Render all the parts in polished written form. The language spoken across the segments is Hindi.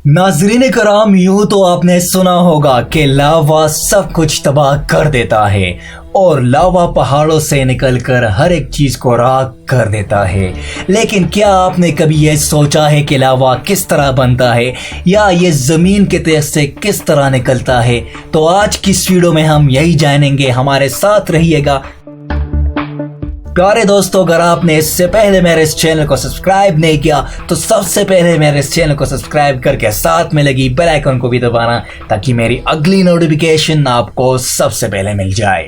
नाजरीन कराम, यूं तो आपने सुना होगा कि लावा सब कुछ तबाह कर देता है और लावा पहाड़ों से निकलकर हर एक चीज को राख कर देता है। लेकिन क्या आपने कभी यह सोचा है कि लावा किस तरह बनता है या ये जमीन के तह से किस तरह निकलता है? तो आज की इस वीडियो में हम यही जानेंगे, हमारे साथ रहिएगा। प्यारे दोस्तों, अगर आपने इससे पहले मेरे इस चैनल को सब्सक्राइब नहीं किया तो सबसे पहले मेरे इस चैनल को सब्सक्राइब करके साथ में लगी बेल आइकन को भी दबाना, ताकि मेरी अगली नोटिफिकेशन आपको सबसे पहले मिल जाए।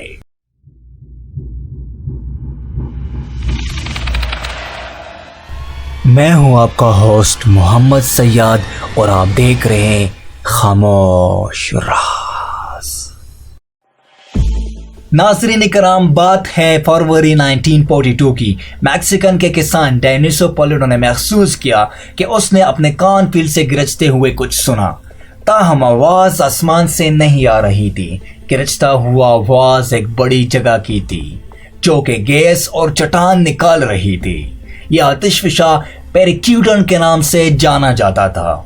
मैं हूं आपका होस्ट मोहम्मद सैयद और आप देख रहे हैं खामोश राज। नाज़रीन इकराम, बात है फरवरी 1942 की। मैक्सिकन के किसान डेनिसो पोलेडो ने महसूस किया कि उसने अपने कान फील्ड से गरजते हुए कुछ सुना, ताहम आवाज आसमान से नहीं आ रही थी। गरजता हुआ आवाज एक बड़ी जगह की थी जो कि गैस और चट्टान निकाल रही थी। यह आतिशफशा पेरिक्यूटन के नाम से जाना जाता था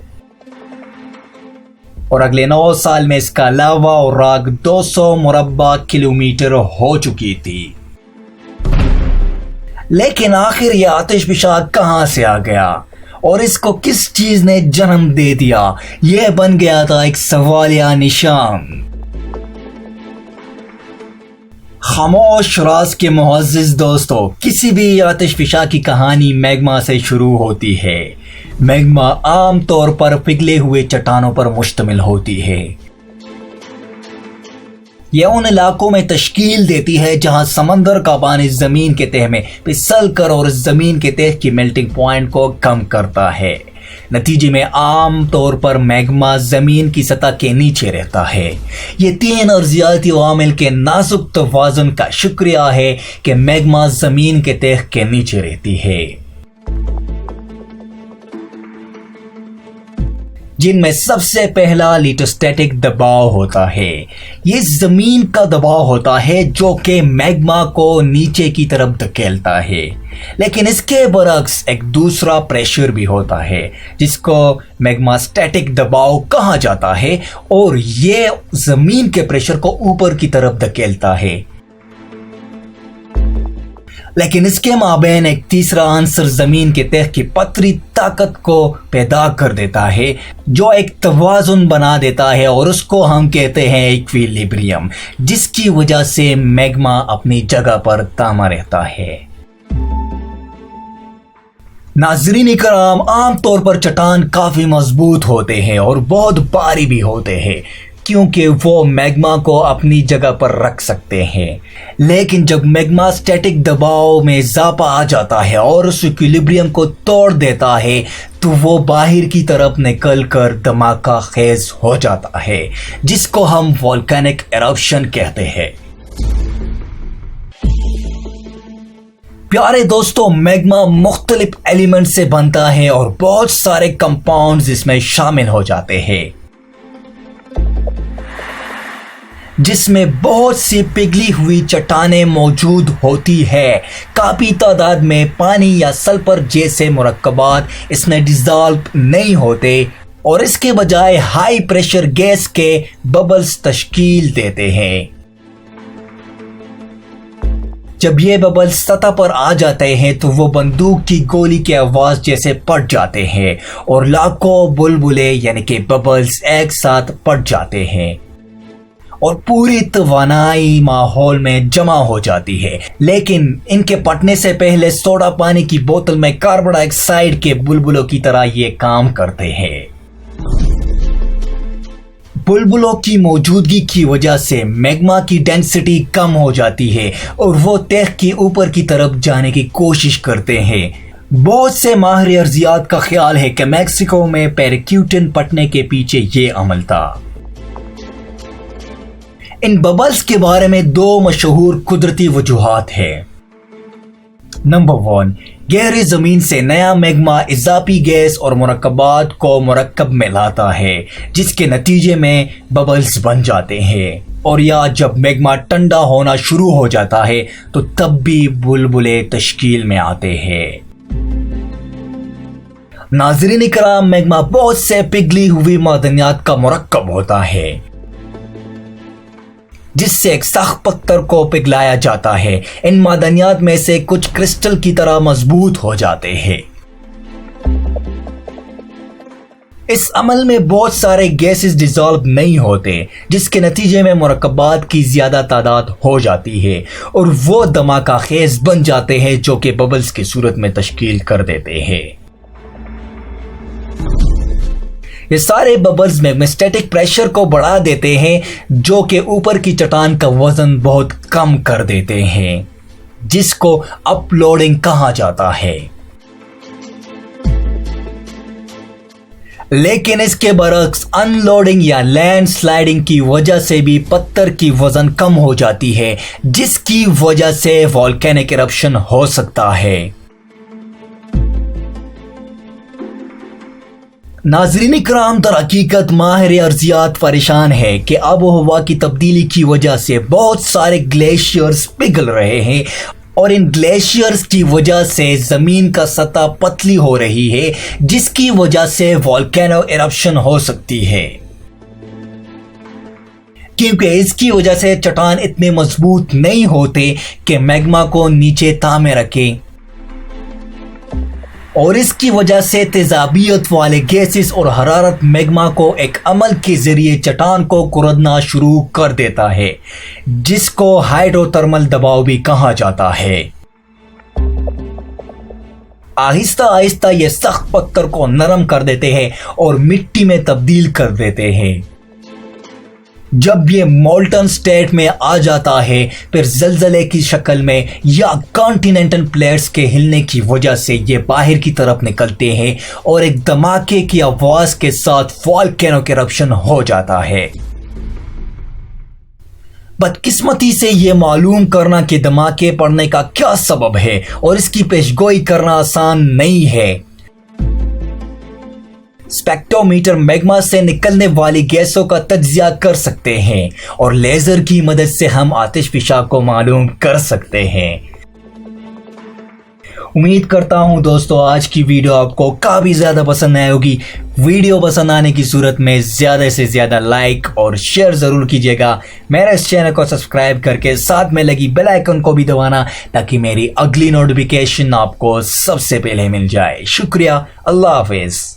और अगले 9 साल में इसका लावा और राख 200 मुरब्बा किलोमीटर हो चुकी थी। लेकिन आखिर यह आतिशफशा कहां से आ गया और इसको किस चीज ने जन्म दे दिया? यह बन गया था एक सवालिया निशान। खामोश राज के मुअज़्ज़िज़ दोस्तों, किसी भी आतिशफशा की कहानी मैग्मा से शुरू होती है। मैग्मा आम तौर पर पिघले हुए चट्टानों पर मुश्तमिल होती है। यह उन इलाकों में तश्कील देती है जहां समंदर का पानी जमीन के तह में फिसल कर और जमीन के तह की मेल्टिंग पॉइंट को कम करता है। नतीजे में आम तौर पर मैग्मा जमीन की सतह के नीचे रहता है। ये 3 अर्जियाती अवामिल के नाजुक तवाज़ुन का शुक्रिया है कि मैग्मा जमीन के तह के नीचे रहती है, जिनमें सबसे पहला लिथोस्टैटिक दबाव होता है। ये जमीन का दबाव होता है जो कि मैग्मा को नीचे की तरफ धकेलता है। लेकिन इसके बरक्स एक दूसरा प्रेशर भी होता है जिसको मैग्मा स्टैटिक दबाव कहा जाता है और ये जमीन के प्रेशर को ऊपर की तरफ धकेलता है। लेकिन इसके माबैन एक तीसरा आंसर जमीन के तह की पतरी ताकत को पैदा कर देता है जो एक तवाज़ुन बना देता है और उसको हम कहते हैं इक्विलिब्रियम, जिसकी वजह से मैग्मा अपनी जगह पर तामा रहता है। नाज़रीन इकराम, आमतौर पर चट्टान काफी मजबूत होते हैं और बहुत भारी भी होते हैं क्योंकि वो मैग्मा को अपनी जगह पर रख सकते हैं। लेकिन जब मैग्मा स्टैटिक दबाव में इजाफा आ जाता है और उस इक्विलिब्रियम को तोड़ देता है तो वो बाहर की तरफ निकल कर धमाका खेज हो जाता है, जिसको हम वोल्केनिक एरप्शन कहते हैं। प्यारे दोस्तों, मैग्मा मुख्तलिफ एलिमेंट से बनता है और बहुत सारे कंपाउंड्स इसमें शामिल हो जाते हैं, जिसमें बहुत सी पिघली हुई चट्टानें मौजूद होती है। काफ़ी तादाद में पानी या सल्फर जैसे मुरक्कबात इसमें डिज़ॉल्व नहीं होते और इसके बजाय हाई प्रेशर गैस के बबल्स तश्कील देते हैं। जब ये बबल्स सतह पर आ जाते हैं तो वो बंदूक की गोली की आवाज जैसे फट जाते हैं और लाखों बुलबुले यानी कि बबल्स एक साथ फट जाते हैं और पूरी तवानाई माहौल में जमा हो जाती है। लेकिन इनके फटने से पहले सोडा पानी की बोतल में कार्बन डाइऑक्साइड के बुलबुलों की तरह ये काम करते हैं। बुलबुलों की मौजूदगी की वजह से मैग्मा की डेंसिटी कम हो जाती है और वो तह के ऊपर की तरफ जाने की कोशिश करते हैं। बहुत से माहिर अर्जियात का ख्याल है कि मैक्सिको में पेरिक्यूटन फटने के पीछे ये अमल था। इन बबल्स के बारे में 2 मशहूर कुदरती वजूहात है। नंबर 1, गहरी जमीन से नया मैग्मा इजाफी गैस और मुरक्कबात को मुरक्कब में लाता है, जिसके नतीजे में बबल्स बन जाते हैं। और या जब मैग्मा ठंडा होना शुरू हो जाता है तो तब भी बुलबुले तश्कील में आते हैं। नाज़रीन इकराम, मैग्मा बहुत से पिघली हुई मादनियात का मुरक्कब होता है जिससे एक सख्त पत्थर को पिघलाया जाता है। इन मादनियात में से कुछ क्रिस्टल की तरह मजबूत हो जाते हैं। इस अमल में बहुत सारे गैसेस डिसॉल्व नहीं होते, जिसके नतीजे में मुरक्कबात की ज्यादा तादाद हो जाती है और वो धमाका-खेज बन जाते हैं जो कि बबल्स की सूरत में तश्कील कर देते हैं। ये सारे बबल्स मैग्मेस्टैटिक प्रेशर को बढ़ा देते हैं जो कि ऊपर की चट्टान का वजन बहुत कम कर देते हैं, जिसको अपलोडिंग कहा जाता है। लेकिन इसके बरक्स अनलोडिंग या लैंड स्लाइडिंग की वजह से भी पत्थर की वजन कम हो जाती है, जिसकी वजह से वोल्केनिक इरप्शन हो सकता है। नाज़रीन इकराम, दरहकीकत माहिर अर्जियात परेशान है कि आबो हवा की तब्दीली की वजह से बहुत सारे ग्लेशियर्स पिघल रहे हैं और इन ग्लेशियर्स की वजह से ज़मीन का सतह पतली हो रही है, जिसकी वजह से वोल्केनो इरप्शन हो सकती है। क्योंकि इसकी वजह से चट्टान इतने मजबूत नहीं होते कि मैग्मा को नीचे थामे रखें और इसकी वजह से तेजाबियत वाले गैसेस और हरारत मैग्मा को एक अमल के जरिए चट्टान को कुरदना शुरू कर देता है, जिसको हाइड्रोथर्मल दबाव भी कहा जाता है। आहिस्ता आहिस्ता ये सख्त पत्थर को नरम कर देते हैं और मिट्टी में तब्दील कर देते हैं। जब ये मोल्टन स्टेट में आ जाता है, फिर जलजले की शक्ल में या कॉन्टिनेंटल प्लेट्स के हिलने की वजह से ये बाहर की तरफ निकलते हैं और एक धमाके की आवाज के साथ वोल्केनिक इरप्शन हो जाता है। बदकिस्मती से ये मालूम करना कि धमाके पड़ने का क्या सबब है और इसकी पेशगोई करना आसान नहीं है। स्पेक्ट्रोमीटर मैग्मा से निकलने वाली गैसों का तज्जिया कर सकते हैं और लेजर की मदद से हम आतिशफिशा को मालूम कर सकते हैं। उम्मीद करता हूं दोस्तों आज की वीडियो आपको काफ़ी ज़्यादा पसंद आई होगी। वीडियो पसंद आने की सूरत में ज़्यादा से ज़्यादा लाइक और शेयर ज़रूर कीजिएगा। मेरे इस चैनल को सब्सक्राइब करके साथ में लगी बेल आइकन को भी दबाना ताकि मेरी अगली नोटिफिकेशन आपको सबसे पहले मिल जाए। शुक्रिया, अल्लाह हाफिज़।